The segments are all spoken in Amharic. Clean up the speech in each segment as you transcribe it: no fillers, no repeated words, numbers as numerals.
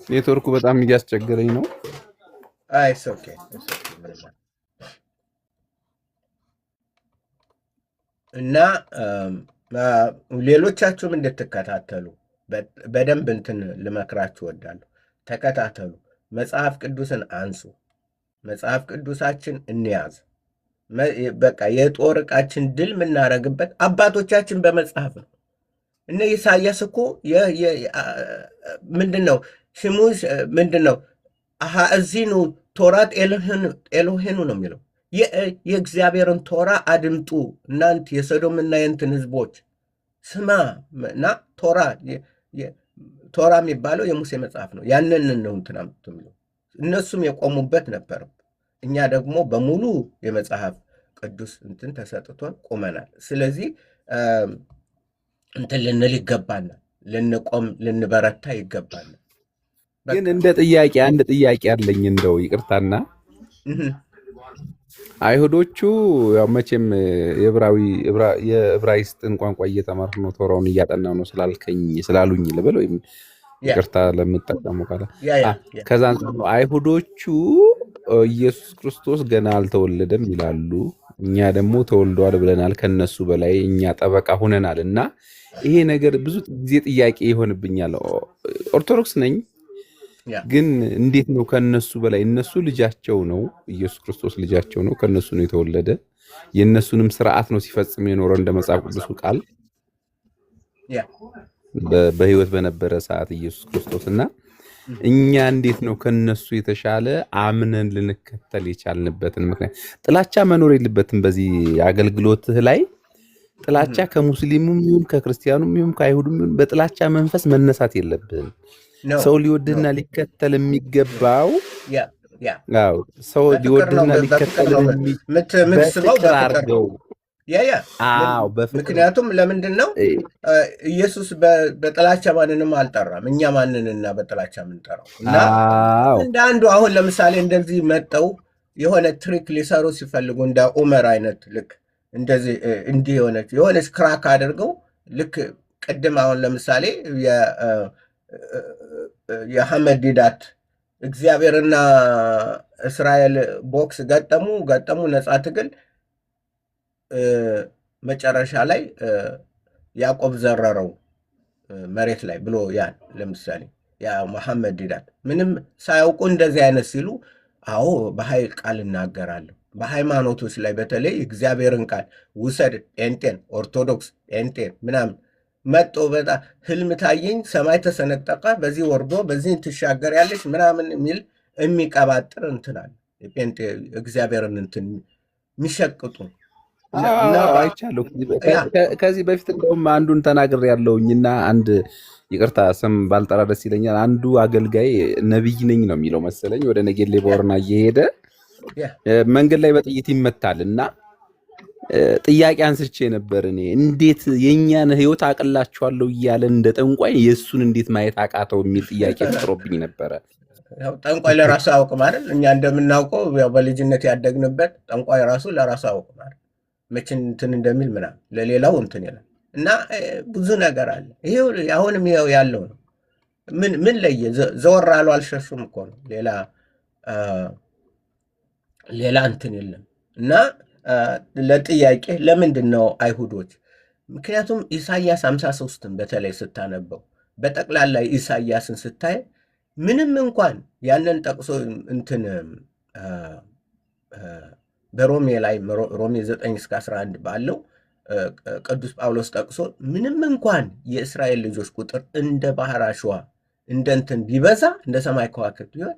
ኔትወርኩ በጣም እያስቸገረኝ ነው። ኢትስ ኦኬ እና ሌሎቻችሁም እንድትከታተሉ በደንብ እንትን ልመክራችሁ እወዳለሁ። ተከታተሉ። መጽሐፍ ቅዱስን አንሱ። መጽሐፍ ቅዱሳችን እንያዝ። በቃ የጦር ዕቃችን ድል የምናደርግበት አባቶቻችን በመጽሐፍ ነው። እነ ኢሳያስ እኮ ምንድን ነው ስሙ? ምንድን ነው እዚኑ ቶራት ኤሎሄኑ ነው የሚለው። የእግዚአብሔርን ቶራ አድምጡ እናንት የሰዶምና የእንትን ህዝቦች ስማ እና ቶራ የሚባለው የሙሴ መጽሐፍ ነው። ያንን ነው እንትን አምጡ የሚለው። እነሱም የቆሙበት ነበር። እኛ ደግሞ በሙሉ የመጽሐፍ ቅዱስ እንትን ተሰጥቶን ቆመናል። ስለዚህ እንትን ልንል ይገባናል። ልንቆም ልንበረታ ይገባናል። ግን እንደ ጥያቄ አንድ ጥያቄ አለኝ፣ እንደው ይቅርታና አይሁዶቹ ያው መቼም የዕብራይስጥን ቋንቋ እየተማርኩ ነው ቶራውን እያጠናው ነው ስላሉኝ ልበል ወይም ይቅርታ ለምጠቀሙ ካለ ከዛ አይሁዶቹ ኢየሱስ ክርስቶስ ገና አልተወለደም ይላሉ። እኛ ደግሞ ተወልዷል ብለናል፣ ከነሱ በላይ እኛ ጠበቃ ሆነናል። እና ይሄ ነገር ብዙ ጊዜ ጥያቄ ይሆንብኛል። ኦርቶዶክስ ነኝ፣ ግን እንዴት ነው ከነሱ በላይ? እነሱ ልጃቸው ነው፣ ኢየሱስ ክርስቶስ ልጃቸው ነው፣ ከነሱ ነው የተወለደ። የእነሱንም ስርዓት ነው ሲፈጽም የኖረው እንደ መጽሐፍ ቅዱሱ ቃል በህይወት በነበረ ሰዓት ኢየሱስ ክርስቶስ እና እኛ እንዴት ነው ከነሱ የተሻለ አምነን ልንከተል የቻልንበትን ምክንያት? ጥላቻ መኖር የለበትም በዚህ አገልግሎትህ ላይ። ጥላቻ ከሙስሊሙም ይሁን ከክርስቲያኑም ይሁን ከአይሁዱም ይሁን በጥላቻ መንፈስ መነሳት የለብህም። ሰው ሊወድህና ሊከተል የሚገባው ሰው ሊወድህና ሊከተል በፍቅር አድርገው። ምክንያቱም ለምንድን ነው ኢየሱስ በጥላቻ ማንንም አልጠራም? እኛ ማንንና በጥላቻ የምንጠራው? እና እንደ አንዱ አሁን ለምሳሌ እንደዚህ መጠው የሆነ ትሪክ ሊሰሩ ሲፈልጉ እንደ ኡመር አይነት ልክ እንደዚህ እንዲህ የሆነች ክራክ አድርገው ልክ ቅድም አሁን ለምሳሌ የሐመድ ዲዳት እግዚአብሔርና እስራኤል ቦክስ ገጠሙ ነፃ ትግል መጨረሻ ላይ ያዕቆብ ዘረረው መሬት ላይ ብሎ ያን ለምሳሌ ያ መሐመድ ዲዳት ምንም ሳያውቁ እንደዚህ አይነት ሲሉ፣ አዎ በኃይል ቃል እናገራለሁ። በሃይማኖቶች ላይ በተለይ እግዚአብሔርን ቃል ውሰድ፣ ጴንጤን ኦርቶዶክስ ጴንጤን ምናምን መጦ በጣም ህልም ታየኝ፣ ሰማይ ተሰነጠቀ፣ በዚህ ወርዶ በዚህ ትሻገር ያለች ምናምን የሚል የሚቀባጥር እንትናል ጴንጤ እግዚአብሔርን እንትን የሚሸቅጡ አይቻለሁ። ከዚህ በፊት እንደውም አንዱን ተናግር ያለውኝና አንድ ይቅርታ ስም ባልጠራ ደስ ይለኛል። አንዱ አገልጋይ ነቢይ ነኝ ነው የሚለው መሰለኝ ወደ ነጌሌ ቦርና እየሄደ መንገድ ላይ በጥይት ይመታል እና ጥያቄ አንስቼ ነበር እኔ እንዴት የእኛን ህይወት አቅላችኋለሁ እያለ እንደ ጠንቋይ የእሱን እንዴት ማየት አቃተው የሚል ጥያቄ ፈጥሮብኝ ነበረ። ጠንቋይ ለራሱ አያውቅም አይደል? እኛ እንደምናውቀው በልጅነት ያደግንበት ጠንቋይ ራሱ ለራሱ አያውቅም አይደል? መቼ እንትን እንደሚል ምናምን ለሌላው እንትን ይላል እና ብዙ ነገር አለ። ይሄው አሁንም ይሄው ያለው ነው። ምን ለየ ዘወር አሉ አልሸሹም እኮ ነው። ሌላ እንትን የለም። እና ለጥያቄ ለምንድን ነው አይሁዶች? ምክንያቱም ኢሳያስ 53ን በተለይ ስታነበው በጠቅላላ ኢሳያስን ስታይ ምንም እንኳን ያንን ጠቅሶ እንትን በሮሜ ላይ ሮሜ 9-11 ባለው ቅዱስ ጳውሎስ ጠቅሶ ምንም እንኳን የእስራኤል ልጆች ቁጥር እንደ ባህር አሸዋ እንደ እንትን ቢበዛ እንደ ሰማይ ከዋክብት ቢሆን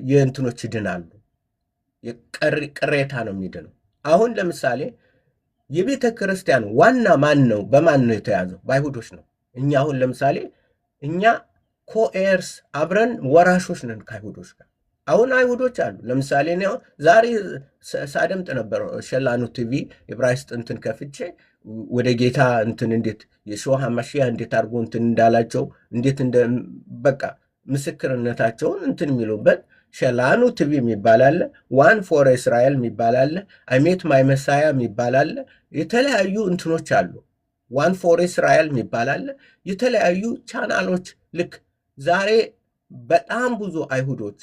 የእንትኖች ይድናሉ። ቅሬታ ነው የሚድነው። አሁን ለምሳሌ የቤተ ክርስቲያን ዋና ማን ነው? በማን ነው የተያዘው? በአይሁዶች ነው። እኛ አሁን ለምሳሌ እኛ ኮኤርስ አብረን ወራሾች ነን ከአይሁዶች ጋር። አሁን አይሁዶች አሉ። ለምሳሌ ዛሬ ሳደምጥ ነበር ሸላኑ ቲቪ የዕብራይስጥ እንትን ከፍቼ ወደ ጌታ እንትን እንዴት የሾሃ ማሽያ እንዴት አድርጎ እንትን እንዳላቸው እንዴት በቃ ምስክርነታቸውን እንትን የሚሉበት ሸላኑ ቲቪ የሚባል አለ። ዋን ፎር እስራኤል የሚባል አለ። አይሜት ማይ መሳያ የሚባል አለ። የተለያዩ እንትኖች አሉ። ዋን ፎር እስራኤል የሚባል አለ። የተለያዩ ቻናሎች ልክ ዛሬ በጣም ብዙ አይሁዶች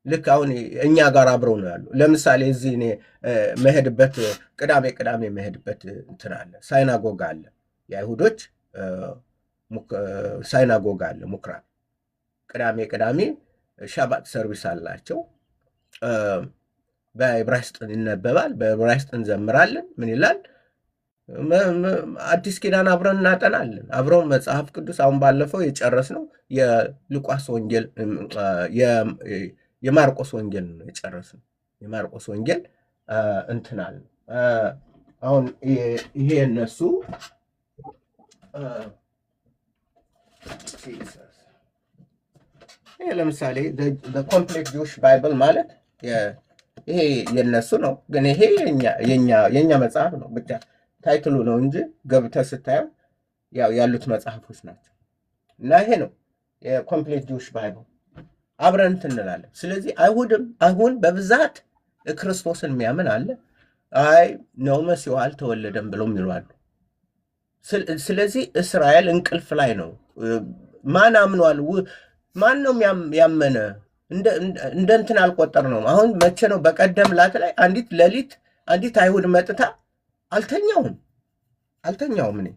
ልክ አሁን እኛ ጋር አብረው ነው ያሉ። ለምሳሌ እዚህ እኔ መሄድበት ቅዳሜ መሄድበት እንትን አለ፣ ሳይናጎጋ አለ፣ የአይሁዶች ሳይናጎጋ አለ፣ ምኩራብ። ቅዳሜ ሻባት ሰርቪስ አላቸው። በዕብራይስጥ ይነበባል፣ በዕብራይስጥ እንዘምራለን። ምን ይላል? አዲስ ኪዳን አብረን እናጠናለን። አብረው መጽሐፍ ቅዱስ አሁን ባለፈው የጨረስነው የሉቃስ ወንጌል የማርቆስ ወንጌል ነው የጨረስነው። የማርቆስ ወንጌል እንትናል። አሁን ይሄ እነሱ ይሄ ለምሳሌ ኮምፕሌት ጆሽ ባይብል ማለት ይሄ የነሱ ነው፣ ግን ይሄ የኛ መጽሐፍ ነው። ብቻ ታይትሉ ነው እንጂ ገብተህ ስታየው ያው ያሉት መጽሐፎች ናቸው። እና ይሄ ነው የኮምፕሌት ጆሽ ባይብል አብረን እንላለን። ስለዚህ አይሁድም አሁን በብዛት ክርስቶስን የሚያምን አለ። አይ ነው መሲሁ አልተወለደም ብለው የሚሏሉ። ስለዚህ እስራኤል እንቅልፍ ላይ ነው። ማን አምኗል? ማን ነው ያመነ? እንደ እንትን አልቆጠር ነው። አሁን መቼ ነው? በቀደም ላት ላይ አንዲት ሌሊት አንዲት አይሁድ መጥታ አልተኛሁም እኔ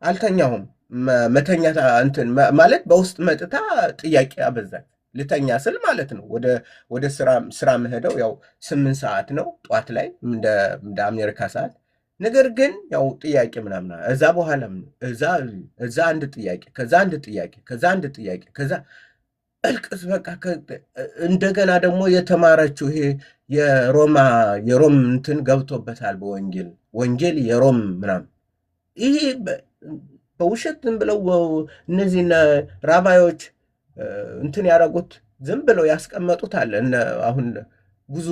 አልተኛሁም መተኛት እንትን ማለት በውስጥ መጥታ ጥያቄ አበዛች። ልተኛ ስል ማለት ነው ወደ ስራ መሄደው ያው 8 ሰዓት ነው ጠዋት ላይ እንደ አሜሪካ ሰዓት። ነገር ግን ያው ጥያቄ ምናምን እዛ በኋላ እዛ አንድ ጥያቄ ከዛ አንድ ጥያቄ ከዛ አንድ ጥያቄ ከዛ እልቅስ በቃ እንደገና ደግሞ የተማረችው ይሄ የሮም እንትን ገብቶበታል። ወንጌል የሮም ምናምን ይሄ በውሸት ዝም ብለው እነዚህ ራባዮች እንትን ያደረጉት ዝም ብለው ያስቀመጡት አለ። አሁን ብዙ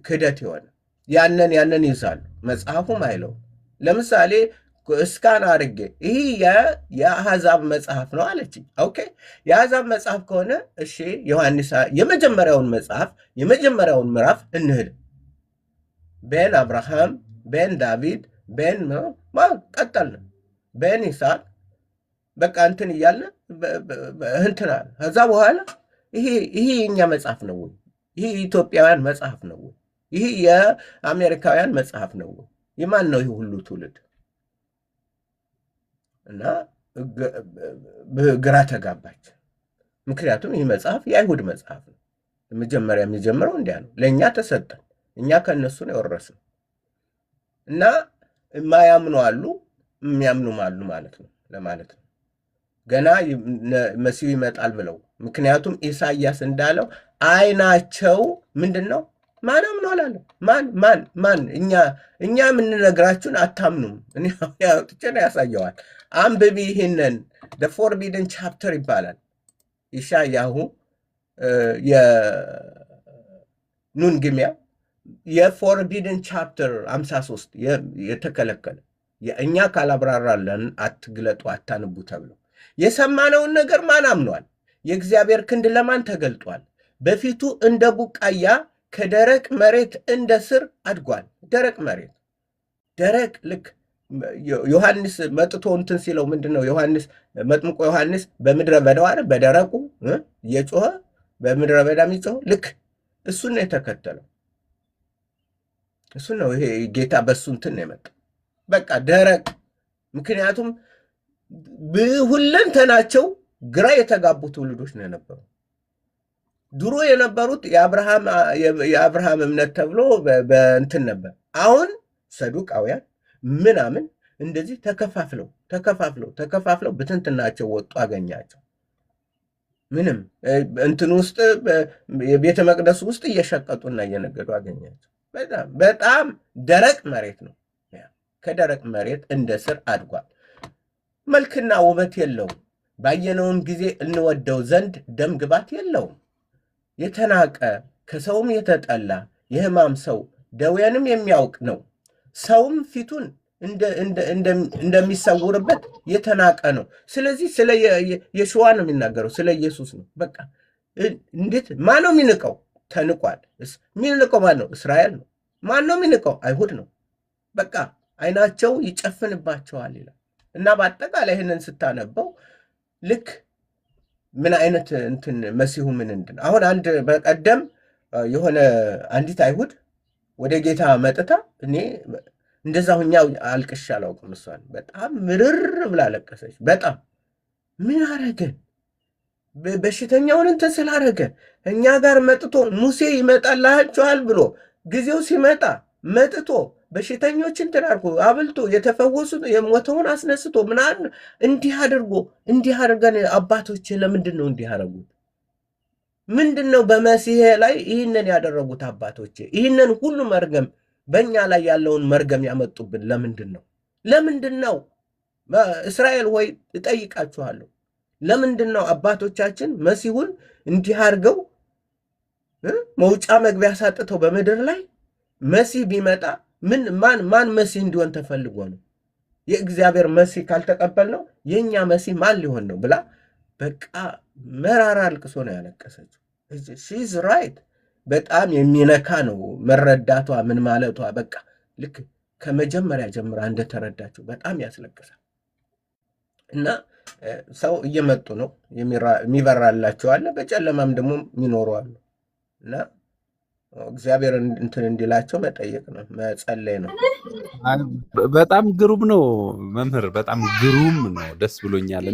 ክህደት የሆነ ያንን ይዛሉ። መጽሐፉም አይለው ለምሳሌ እስካን አድርጌ ይህ የአሕዛብ መጽሐፍ ነው አለችኝ። ኦኬ የአሕዛብ መጽሐፍ ከሆነ እሺ ዮሐንስ የመጀመሪያውን መጽሐፍ የመጀመሪያውን ምዕራፍ እንሂድ። ቤን አብርሃም፣ ቤን ዳዊት፣ ቤን ቀጠልን፣ ቤን ይስሐቅ በቃ እንትን እያልን እንትናል። ከዛ በኋላ ይሄ የእኛ መጽሐፍ ነው ወይ? ይህ የኢትዮጵያውያን መጽሐፍ ነው ወይ? ይህ የአሜሪካውያን መጽሐፍ ነው ወይ? የማን ነው ይህ ሁሉ ትውልድ? እና ግራ ተጋባች። ምክንያቱም ይህ መጽሐፍ የአይሁድ መጽሐፍ ነው። መጀመሪያ የሚጀምረው እንዲያ ነው። ለእኛ ተሰጠን፣ እኛ ከእነሱ ነው የወረስነው። እና የማያምኑ አሉ፣ የሚያምኑም አሉ ማለት ነው ለማለት ነው። ገና መሲሁ ይመጣል ብለው ምክንያቱም ኢሳያስ እንዳለው አይናቸው ምንድን ነው? ማን አምኗል አለ። ማን እኛ የምንነግራችሁን አታምኑም። እኔ ያውጥቼ ነው ያሳየዋል። አንብቢ ይህንን ፎርቢድን ቻፕተር ይባላል። ኢሳያሁ የኑን ግሚያ የፎርቢድን ቻፕተር 53 የተከለከለ እኛ ካላብራራለን አትግለጡ አታንቡ ተብሎ የሰማነውን ነገር ማን አምኗል? የእግዚአብሔር ክንድ ለማን ተገልጧል? በፊቱ እንደ ቡቃያ ከደረቅ መሬት እንደ ስር አድጓል። ደረቅ መሬት ደረቅ ልክ ዮሐንስ መጥቶ እንትን ሲለው ምንድን ነው ዮሐንስ መጥምቆ ዮሐንስ በምድረ በዳው አይደል በደረቁ እየጮኸ በምድረ በዳ የሚጮኸው ልክ እሱን ነው የተከተለው። እሱን ነው ይሄ ጌታ በሱ እንትን ነው የመጣው። በቃ ደረቅ ምክንያቱም ሁለንተናቸው ግራ የተጋቡ ትውልዶች ነው የነበሩ። ድሮ የነበሩት የአብርሃም እምነት ተብሎ በእንትን ነበር። አሁን ሰዱቃውያን ምናምን እንደዚህ ተከፋፍለው ብትንትናቸው ወጡ። አገኛቸው ምንም እንትን ውስጥ የቤተ መቅደሱ ውስጥ እየሸቀጡና እየነገዱ አገኛቸው። በጣም ደረቅ መሬት ነው። ከደረቅ መሬት እንደ ስር አድጓል። መልክና ውበት የለውም። ባየነውም ጊዜ እንወደው ዘንድ ደም ግባት የለውም። የተናቀ ከሰውም የተጠላ የሕማም ሰው ደዌንም የሚያውቅ ነው። ሰውም ፊቱን እንደሚሰውርበት የተናቀ ነው። ስለዚህ ስለ የሸዋ ነው የሚናገረው፣ ስለ ኢየሱስ ነው። በቃ እንዴት ማን ነው የሚንቀው? ተንቋል። የሚንቀው ማን ነው? እስራኤል ነው። ማን ነው የሚንቀው? አይሁድ ነው። በቃ አይናቸው ይጨፍንባቸዋል ይላል። እና በአጠቃላይ ይህንን ስታነበው ልክ ምን አይነት እንትን መሲሁ ምን እንድን አሁን አንድ በቀደም የሆነ አንዲት አይሁድ ወደ ጌታ መጥታ እኔ እንደዛ ሁኛ አልቅሼ አላውቅም። እሷን በጣም ምርር ብላ አለቀሰች። በጣም ምን አረገን? በሽተኛውን እንትን ስላረገ እኛ ጋር መጥቶ ሙሴ ይመጣላችኋል ብሎ ጊዜው ሲመጣ መጥቶ በሽተኞች እንትን አድርጎ አብልቶ የተፈወሱ የሞተውን አስነስቶ ምናምን እንዲህ አድርጎ እንዲህ አድርገን አባቶች ለምንድን ነው እንዲህ አደረጉት? ምንድን ነው በመሲሄ ላይ ይህንን ያደረጉት አባቶች? ይህንን ሁሉ መርገም በእኛ ላይ ያለውን መርገም ያመጡብን ለምንድን ነው? ለምንድን ነው? እስራኤል ሆይ እጠይቃችኋለሁ፣ ለምንድን ነው አባቶቻችን መሲሁን እንዲህ አድርገው መውጫ መግቢያ ሳጥተው በምድር ላይ መሲህ ቢመጣ ማን መሲህ እንዲሆን ተፈልጎ ነው? የእግዚአብሔር መሲህ ካልተቀበል ነው የእኛ መሲህ ማን ሊሆን ነው ብላ በቃ መራራ አልቅሶ ነው ያለቀሰችው። ሺዝ ራይት። በጣም የሚነካ ነው መረዳቷ፣ ምን ማለቷ በቃ ልክ ከመጀመሪያ ጀምራ እንደተረዳችው በጣም ያስለቅሳል። እና ሰው እየመጡ ነው የሚበራላቸው አለ፣ በጨለማም ደግሞ የሚኖሩ አሉ። እና እግዚአብሔር እንትን እንዲላቸው መጠየቅ ነው፣ መጸለይ ነው። በጣም ግሩም ነው መምህር፣ በጣም ግሩም ነው። ደስ ብሎኛል።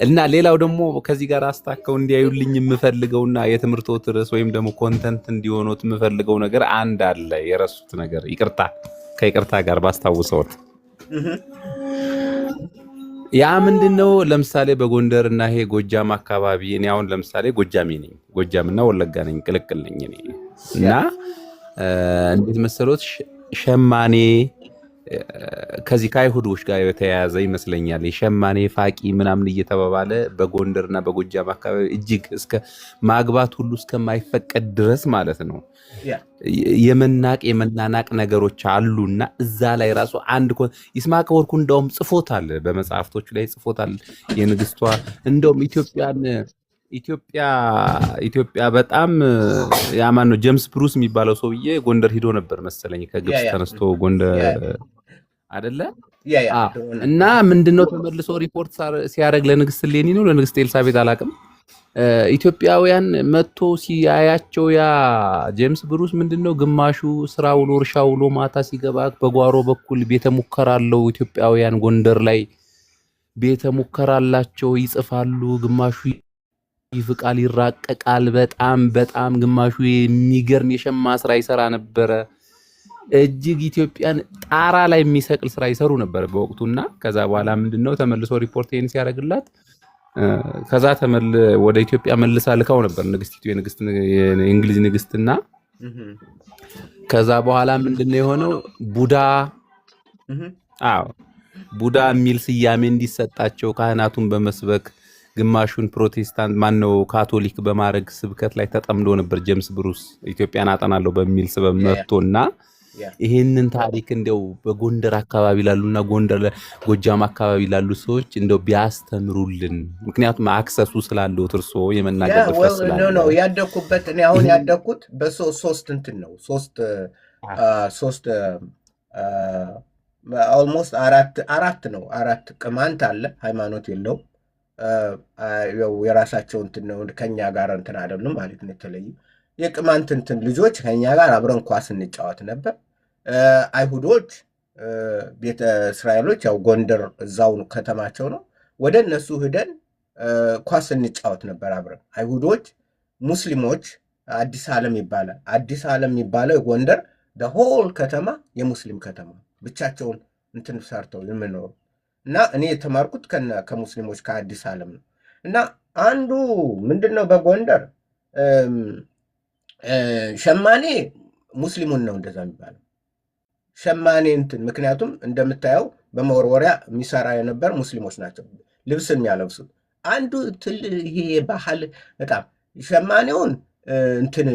እና ሌላው ደግሞ ከዚህ ጋር አስታከው እንዲያዩልኝ የምፈልገውና የትምህርቶት ርዕስ ወይም ደግሞ ኮንተንት እንዲሆኑት የምፈልገው ነገር አንድ አለ፣ የረሱት ነገር። ከይቅርታ ጋር ባስታውሰውት ያ ምንድነው? ለምሳሌ በጎንደር እና ይሄ ጎጃም አካባቢ እኔ አሁን ለምሳሌ ጎጃሜ ነኝ፣ ጎጃምና ወለጋ ነኝ፣ ቅልቅል ነኝ እኔ እና እንዴት መሰሎት ሸማኔ ከዚህ ከአይሁዶች ጋር የተያያዘ ይመስለኛል። የሸማኔ ፋቂ ምናምን እየተባባለ በጎንደርና በጎጃም አካባቢ እጅግ እስከ ማግባት ሁሉ እስከማይፈቀድ ድረስ ማለት ነው የመናናቅ ነገሮች አሉና እዛ ላይ ራሱ አንድ ይስማዕከ ወርቁ እንደውም ጽፎታል፣ በመጽሐፍቶቹ ላይ ጽፎታል። የንግስቷ እንደውም ኢትዮጵያ በጣም ያማን ነው ጄምስ ብሩስ የሚባለው ሰውዬ ጎንደር ሂዶ ነበር መሰለኝ፣ ከግብጽ ተነስቶ ጎንደር አይደለ? እና ምንድነው ተመልሶ ሪፖርት ሲያደርግ ለንግስት ሌኒ ነው ለንግስት ኤልሳቤጥ አላውቅም፣ ኢትዮጵያውያን መጥቶ ሲያያቸው ያ ጄምስ ብሩስ ምንድነው ግማሹ ስራ ውሎ እርሻ ውሎ ማታ ሲገባ በጓሮ በኩል ቤተ ሙከራ አለው። ኢትዮጵያውያን ጎንደር ላይ ቤተ ሙከራ አላቸው፣ ይጽፋሉ፣ ግማሹ ይፍቃል፣ ይራቀቃል። በጣም ግማሹ የሚገርም የሸማ ስራ ይሰራ ነበረ። እጅግ ኢትዮጵያን ጣራ ላይ የሚሰቅል ስራ ይሰሩ ነበር በወቅቱና ከዛ በኋላ ምንድነው ተመልሶ ሪፖርት ይሄን ሲያደርግላት ከዛ ወደ ኢትዮጵያ መልሳ ልካው ነበር ንግስቲቱ የእንግሊዝ ንግስትና። ከዛ በኋላ ምንድነው የሆነው ቡዳ የሚል ስያሜ እንዲሰጣቸው ካህናቱን በመስበክ ግማሹን ፕሮቴስታንት ማነው ካቶሊክ በማድረግ ስብከት ላይ ተጠምዶ ነበር ጄምስ ብሩስ ኢትዮጵያን አጠናለሁ በሚል ስበብ መጥቶና ይሄንን ታሪክ እንደው በጎንደር አካባቢ ላሉና ጎጃም አካባቢ ላሉ ሰዎች እንደው ቢያስተምሩልን። ምክንያቱም አክሰሱ ስላለው እርሶ የመናገር ድፍረት ስላለው ነው ያደኩበት። እኔ አሁን ያደኩት በሶስት እንትን ነው ሶስት ኦልሞስት አራት ነው። አራት ቅማንት አለ፣ ሃይማኖት የለውም። የራሳቸው እንትን ነው፣ ከኛ ጋር እንትን አይደሉም ማለት ነው። የተለዩ የቅማንት እንትን ልጆች ከኛ ጋር አብረን ኳስ እንጫወት ነበር። አይሁዶች ቤተ እስራኤሎች ያው ጎንደር እዛው ከተማቸው ነው፣ ወደ እነሱ ሂደን ኳስ እንጫወት ነበር አብረን። አይሁዶች፣ ሙስሊሞች አዲስ ዓለም ይባላል። አዲስ ዓለም የሚባለው ጎንደር ሆል ከተማ የሙስሊም ከተማ ብቻቸውን እንትን ሰርተው የምኖሩ እና እኔ የተማርኩት ከሙስሊሞች ከአዲስ ዓለም ነው። እና አንዱ ምንድነው በጎንደር ሸማኔ ሙስሊሙን ነው እንደዛ የሚባለው ሸማኔ እንትን። ምክንያቱም እንደምታየው በመወርወሪያ የሚሰራ የነበር ሙስሊሞች ናቸው ልብስ የሚያለብሱት። አንዱ ይሄ ባህል በጣም ሸማኔውን እንትን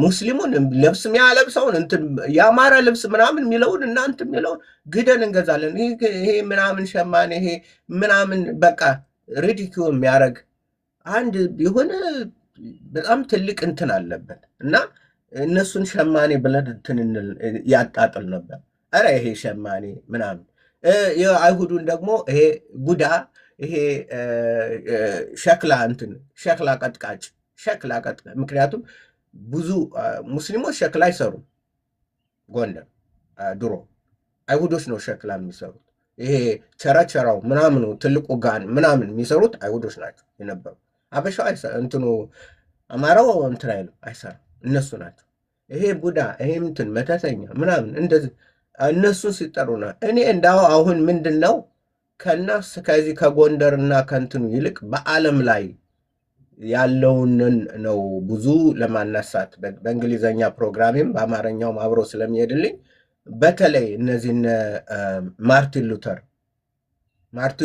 ሙስሊሙን ልብስ የሚያለብሰውን እንትን ያማረ ልብስ ምናምን የሚለውን እናንት የሚለውን ግደን እንገዛለን። ይሄ ምናምን ሸማኔ ይሄ ምናምን በቃ ሪዲኪው የሚያደርግ አንድ የሆነ በጣም ትልቅ እንትን አለበት እና እነሱን ሸማኔ ብለን እንትን ያጣጥል ነበር። ኧረ ይሄ ሸማኔ ምናምን፣ የአይሁዱን ደግሞ ይሄ ቡዳ፣ ይሄ ሸክላ እንትን ሸክላ ቀጥቃጭ። ምክንያቱም ብዙ ሙስሊሞች ሸክላ አይሰሩም። ጎንደር ድሮ አይሁዶች ነው ሸክላ የሚሰሩት። ይሄ ቸረቸራው ምናምኑ ትልቁ ጋን ምናምን የሚሰሩት አይሁዶች ናቸው የነበሩ። አበሻው እንትኑ አማራው እንትን አይልም አይሰራም፣ እነሱ ናቸው። ይሄ ቡዳ ይሄ እንትን መተተኛ ምናምን እንደዚህ እነሱን ሲጠሩ ነው። እኔ እንዳው አሁን ምንድን ነው ከነፍስ ከዚህ ከጎንደርና ከእንትኑ ይልቅ በዓለም ላይ ያለውን ነው ብዙ ለማነሳት በእንግሊዘኛ ፕሮግራሜም በአማርኛውም አብሮ ስለሚሄድልኝ በተለይ እነዚህ ማርቲን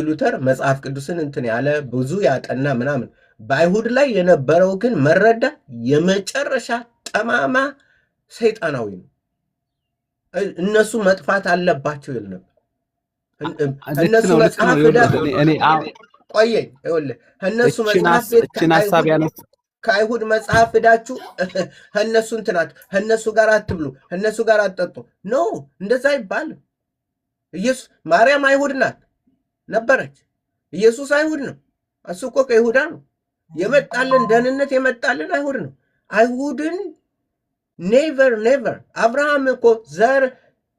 ሉተር መጽሐፍ ቅዱስን እንትን ያለ ብዙ ያጠና ምናምን፣ በአይሁድ ላይ የነበረው ግን መረዳት የመጨረሻ ጠማማ ሰይጣናዊ ነው። እነሱ መጥፋት አለባቸው ይል ነበር። እነሱ መጽሐፍ ቆየኝ ይኸውልህ እነሱ መጽሐፍ ከአይሁድ መጽሐፍ ሄዳችሁ እነሱ እንትናት እነሱ ጋር አትብሉ፣ እነሱ ጋር አትጠጡ። ኖ እንደዛ አይባልም። ኢየሱስ ማርያም አይሁድ ናት ነበረች። ኢየሱስ አይሁድ ነው። እሱ እኮ ከይሁዳ ነው የመጣልን፣ ደህንነት የመጣልን አይሁድ ነው። አይሁድን ኔቨር አብርሃም እኮ ዘር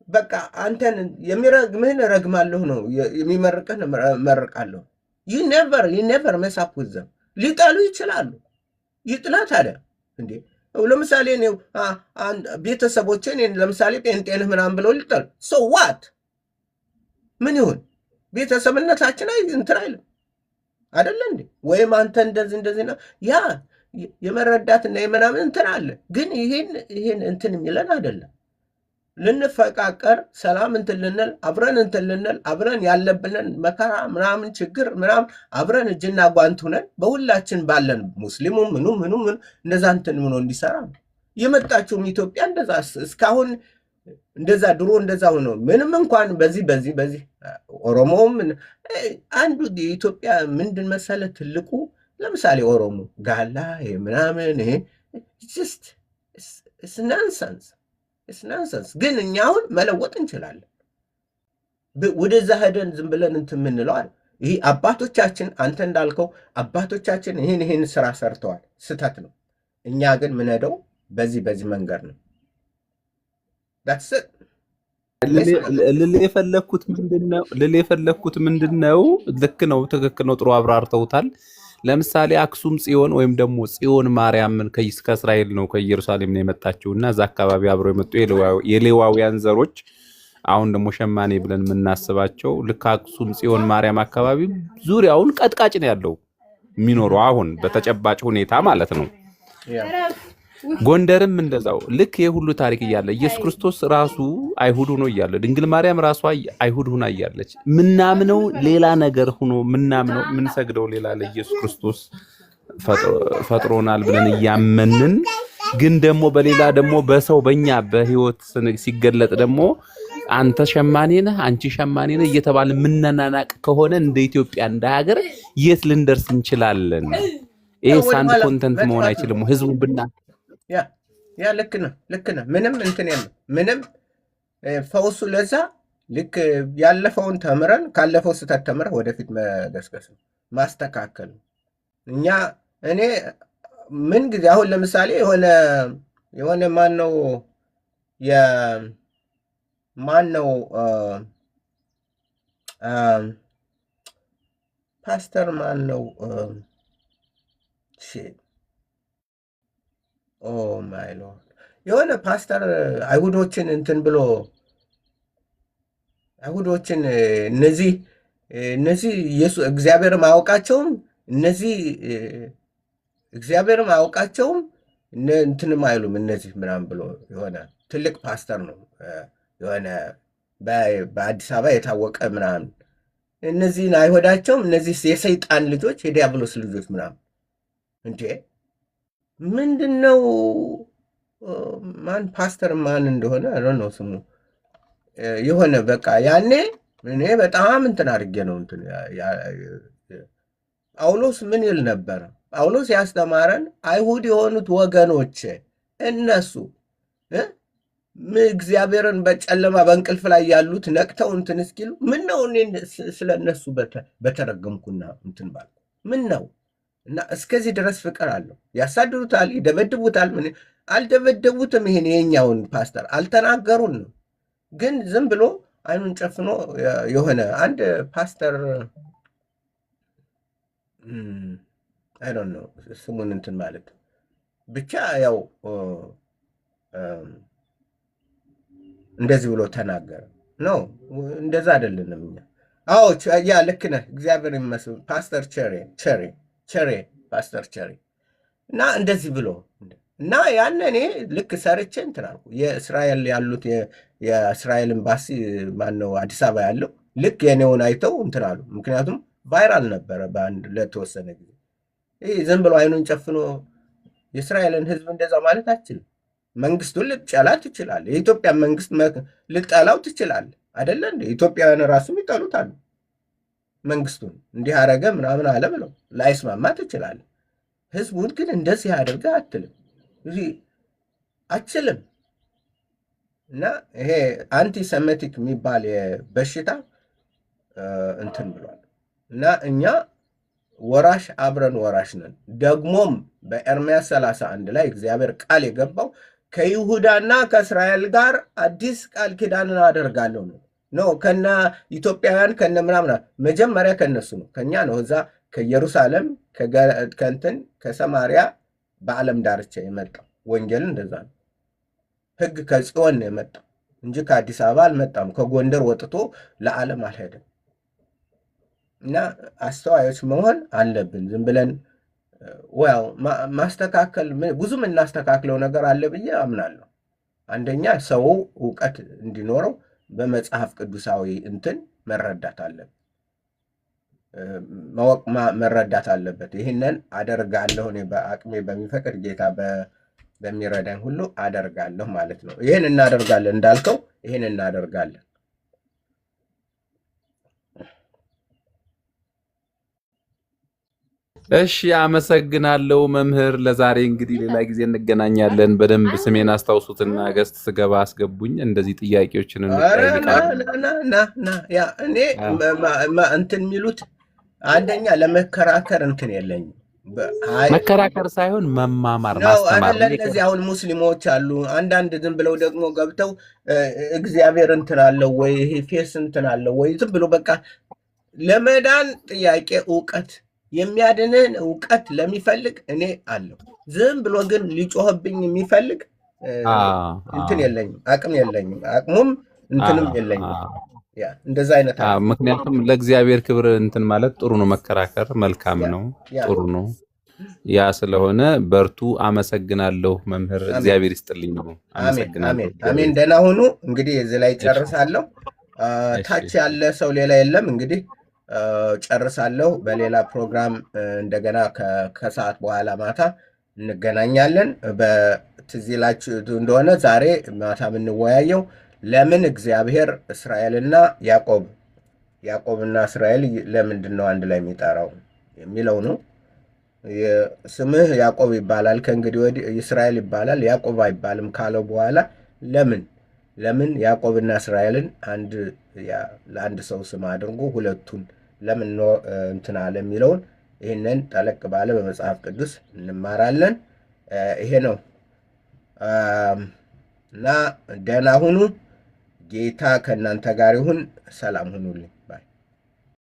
በቃ አንተን የሚረግምህን እረግማለሁ ነው፣ የሚመርቅህን እመርቃለሁ። ዩ ኔቨር መሳፕ ዘም ሊጠሉ ይችላሉ። ይጥላ ታዲያ እንዴ? ለምሳሌ ቤተሰቦችን ለምሳሌ ጴንጤንህ ምናምን ብለው ሊጠሉ ሶ ዋት ምን ይሁን? ቤተሰብነታችን እንትን አይልም አደለ እንዴ? ወይም አንተ እንደዚህ ነው ያ የመረዳትና የምናምን እንትን አለ። ግን ይሄን እንትን የሚለን አይደለም። ልንፈቃቀር ሰላም እንትን ልንል አብረን ያለብንን መከራ ምናምን ችግር ምናምን አብረን እጅና ጓንት ሆነን በሁላችን ባለን ሙስሊሙ ምኑ እንደዛ እንትን ሆኖ እንዲሰራ ነው የመጣችውም ኢትዮጵያ። እንደዛ እስካሁን እንደዛ ድሮ እንደዛ ሆኖ ምንም እንኳን በዚህ ኦሮሞም አንዱ የኢትዮጵያ ምንድን መሰለ ትልቁ ለምሳሌ ኦሮሞ ጋላ ምናምን ይሄ ጀስት ናንሰንስ። ግን እኛ አሁን መለወጥ እንችላለን። ወደዛ ሄደን ዝም ብለን እንትን የምንለዋል። ይህ አባቶቻችን አንተ እንዳልከው አባቶቻችን ይህን ስራ ሰርተዋል። ስተት ነው። እኛ ግን ምንሄደው በዚህ መንገድ ነው። ልል የፈለግኩት ምንድን ነው? ልክ ነው፣ ትክክል ነው። ጥሩ አብራርተውታል። ለምሳሌ አክሱም ጽዮን ወይም ደግሞ ጽዮን ማርያምን ከእስራኤል ነው ከኢየሩሳሌም ነው የመጣችው እና እዛ አካባቢ አብረው የመጡ የሌዋውያን ዘሮች አሁን ደግሞ ሸማኔ ብለን የምናስባቸው ልክ አክሱም ጽዮን ማርያም አካባቢ ዙሪያውን ቀጥቃጭ ነው ያለው የሚኖረው አሁን በተጨባጭ ሁኔታ ማለት ነው። ጎንደርም እንደዛው ልክ የሁሉ ታሪክ እያለ ኢየሱስ ክርስቶስ ራሱ አይሁድ ሆኖ እያለ ድንግል ማርያም ራሷ አይሁድ ሆና እያለች ምናምነው ሌላ ነገር ሆኖ ምናምነው ምንሰግደው ሌላ ለኢየሱስ ክርስቶስ ፈጥሮናል ብለን እያመንን ግን ደግሞ በሌላ ደግሞ በሰው በእኛ በህይወት ሲገለጥ ደግሞ አንተ ሸማኔ ነህ አንቺ ሸማኔ ነህ እየተባለ ምንናናቅ ከሆነ እንደ ኢትዮጵያ እንደ ሀገር የት ልንደርስ እንችላለን? ይሄ ሳንድ ኮንተንት መሆን አይችልም። ህዝቡ ብና ያ ልክ ነው ምንም እንትን ያለ ምንም ፈውሱ ለዛ ልክ ያለፈውን ተምረን ካለፈው ስህተት ተምረን ወደፊት መገስገስ ነው ማስተካከል። እኔ ምን ጊዜ አሁን ለምሳሌ የሆነ ማነው ፓስተር ማነው ኦ ማይ ሎርድ የሆነ ፓስተር አይሁዶችን እንትን ብሎ አይሁዶችን እነዚህ ኢየሱስ እግዚአብሔርም አያውቃቸውም እነዚህ እግዚአብሔርም አያውቃቸውም እንትንም አይሉም እነዚህ ምናምን ብሎ የሆነ ትልቅ ፓስተር ነው የሆነ በአዲስ አበባ የታወቀ ምናምን እነዚህን አይሁዳቸውም እነዚህ የሰይጣን ልጆች የዲያብሎስ ልጆች ምናምን እንዴ ምንድነው ማን ፓስተር ማን እንደሆነ ነው ስሙ የሆነ በቃ ያኔ እኔ በጣም እንትን አድርጌ ነው እንትን ጳውሎስ ምን ይል ነበር? ጳውሎስ ያስተማረን አይሁድ የሆኑት ወገኖች እነሱ እግዚአብሔርን በጨለማ በእንቅልፍ ላይ ያሉት ነቅተው እንትን እስኪሉ ምን ነው እኔ ስለ እነሱ በተረገምኩና እንትን ባልኩ ምን ነው? እና እስከዚህ ድረስ ፍቅር አለው። ያሳድዱታል፣ ይደበድቡታል። ምን አልደበደቡትም። ይሄን የኛውን ፓስተር አልተናገሩን ነው። ግን ዝም ብሎ አይኑን ጨፍኖ የሆነ አንድ ፓስተር አይ ዶንት ኖ ስሙን እንትን ማለት ብቻ ያው እንደዚህ ብሎ ተናገረ ነው። እንደዛ አይደለንም እኛ። አዎ ያ ልክ ነህ። እግዚአብሔር ይመስል ፓስተር ቸሬ ፓስተር ቸሬ እና እንደዚህ ብሎ እና ያን እኔ ልክ ሰርቼ እንትን አልኩ። የእስራኤል ያሉት የእስራኤል ኤምባሲ ማነው አዲስ አበባ ያለው ልክ የኔውን አይተው እንትን አሉ። ምክንያቱም ቫይራል ነበረ በአንድ ለተወሰነ ጊዜ። ይህ ዝም ብሎ አይኑን ጨፍኖ የእስራኤልን ሕዝብ እንደዛ ማለት አችልም። መንግስቱን ልትጠላ ትችላለህ። የኢትዮጵያ መንግስት ልጠላው ትችላለህ አይደለ? እንደ ኢትዮጵያውያን ራሱ ይጠሉታሉ። መንግስቱን እንዲህ አረገ ምናምን አለ ብለው ላይስማማ ትችላለህ። ህዝቡን ግን እንደዚህ አድርገ አትልም አችልም። እና ይሄ አንቲሰሜቲክ የሚባል በሽታ እንትን ብሏል። እና እኛ ወራሽ አብረን ወራሽ ነን። ደግሞም በኤርምያስ 31 ላይ እግዚአብሔር ቃል የገባው ከይሁዳና ከእስራኤል ጋር አዲስ ቃል ኪዳንን አደርጋለሁ ነው። ከነ ኢትዮጵያውያን ከነ ምናምና መጀመሪያ ከነሱ ነው፣ ከኛ ነው። እዛ ከኢየሩሳሌም ከእንትን ከሰማሪያ በዓለም ዳርቻ የመጣው ወንጌል እንደዛ ነው። ህግ ከጽዮን ነው የመጣው እንጂ ከአዲስ አበባ አልመጣም። ከጎንደር ወጥቶ ለዓለም አልሄደም። እና አስተዋዮች መሆን አለብን። ዝም ብለን ማስተካከል ብዙ የምናስተካክለው ነገር አለ ብዬ አምናለሁ። አንደኛ ሰው እውቀት እንዲኖረው በመጽሐፍ ቅዱሳዊ እንትን መረዳት አለበት፣ መረዳት አለበት። ይህንን አደርጋለሁ እኔ በአቅሜ በሚፈቅድ ጌታ በሚረዳኝ ሁሉ አደርጋለሁ ማለት ነው። ይህን እናደርጋለን እንዳልከው ይህን እናደርጋለን። እሺ አመሰግናለሁ መምህር። ለዛሬ እንግዲህ ሌላ ጊዜ እንገናኛለን። በደንብ ስሜን አስታውሱትና ገስት ስገባ አስገቡኝ። እንደዚህ ጥያቄዎችን እንጠይቃለን። ያ እኔ እንትን የሚሉት አንደኛ ለመከራከር እንትን የለኝም። መከራከር ሳይሆን መማማር ማስተማር። እነዚህ አሁን ሙስሊሞች አሉ አንዳንድ ዝም ብለው ደግሞ ገብተው እግዚአብሔር እንትን አለው ወይ ይሄ ፌስ እንትን አለው ወይ ዝም ብሎ በቃ ለመዳን ጥያቄ እውቀት የሚያድንን እውቀት ለሚፈልግ እኔ አለው። ዝም ብሎ ግን ሊጮህብኝ የሚፈልግ እንትን የለኝም፣ አቅም የለኝም፣ አቅሙም እንትንም የለኝም። እንደዛ አይነት ምክንያቱም ለእግዚአብሔር ክብር እንትን ማለት ጥሩ ነው። መከራከር መልካም ነው፣ ጥሩ ነው። ያ ስለሆነ በርቱ። አመሰግናለሁ መምህር፣ እግዚአብሔር ይስጥልኝ ነው። አመሰግናለሁ። አሜን። ደህና ሁኑ። እንግዲህ እዚህ ላይ ጨርሳለሁ። ታች ያለ ሰው ሌላ የለም። እንግዲህ ጨርሳለሁ። በሌላ ፕሮግራም እንደገና ከሰዓት በኋላ ማታ እንገናኛለን። በትዝ ይላችሁ እንደሆነ ዛሬ ማታ የምንወያየው ለምን እግዚአብሔር እስራኤልና ያዕቆብና እስራኤል ለምንድን ነው አንድ ላይ የሚጠራው የሚለው ነው። ስምህ ያዕቆብ ይባላል ከእንግዲህ ወዲህ እስራኤል ይባላል ያዕቆብ አይባልም ካለው በኋላ ለምን ያዕቆብና እስራኤልን ለአንድ ሰው ስም አድርጎ ሁለቱን ለምን እንትን አለ የሚለውን ይህንን ጠለቅ ባለ በመጽሐፍ ቅዱስ እንማራለን። ይሄ ነው እና ደህና ሁኑ። ጌታ ከእናንተ ጋር ይሁን። ሰላም ሁኑልኝ ባይ